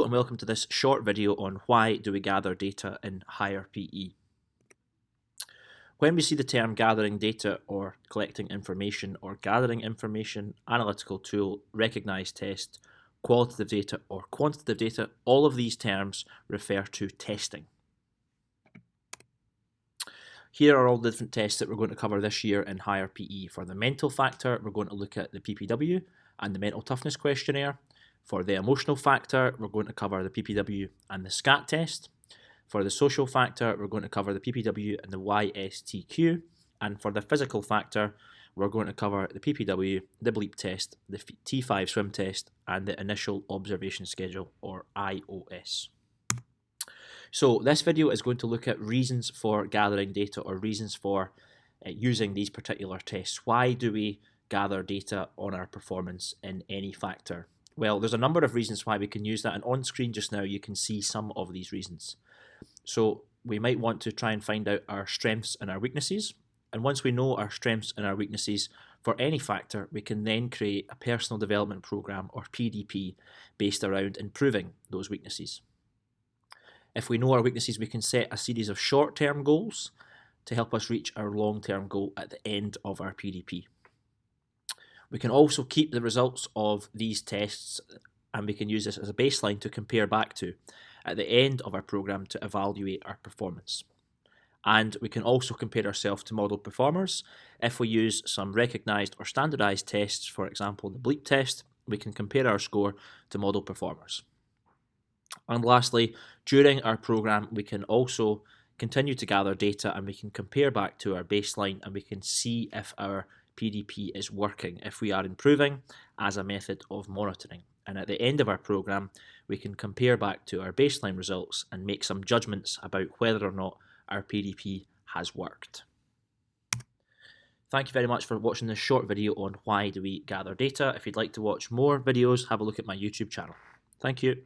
and welcome to this short video on why do we gather data in higher PE. When we see the term gathering data or collecting information or gathering information, analytical tool, recognized test, qualitative data or quantitative data, all of these terms refer to testing. Here are all the different tests that we're going to cover this year in higher PE. For the mental factor, we're going to look at the PPW and the mental toughness questionnaire. For the emotional factor, we're going to cover the PPW and the SCAT test. For the social factor, we're going to cover the PPW and the YSTQ. And for the physical factor, we're going to cover the PPW, the BLEEP test, the T5 swim test, and the initial observation schedule, or IOS. So this video is going to look at reasons for gathering data or reasons for using these particular tests. Why do we gather data on our performance in any factor? Well, there's a number of reasons why we can use that, and on screen just now you can see some of these reasons. So we might want to try and find out our strengths and our weaknesses, and once we know our strengths and our weaknesses for any factor, we can then create a personal development program, or PDP, based around improving those weaknesses. If we know our weaknesses, we can set a series of short-term goals to help us reach our long-term goal at the end of our PDP. We can also keep the results of these tests, and we can use this as a baseline to compare back to at the end of our program to evaluate our performance. And we can also compare ourselves to model performers. If we use some recognized or standardized tests, for example the BLEEP test, we can compare our score to model performers. And lastly, during our program, we can also continue to gather data, and we can compare back to our baseline, and we can see if our PDP is working, if we are improving as a method of monitoring. And at the end of our program, we can compare back to our baseline results and make some judgments about whether or not our PDP has worked. Thank you very much for watching this short video on why do we gather data. If you'd like to watch more videos, have a look at my YouTube channel. Thank you.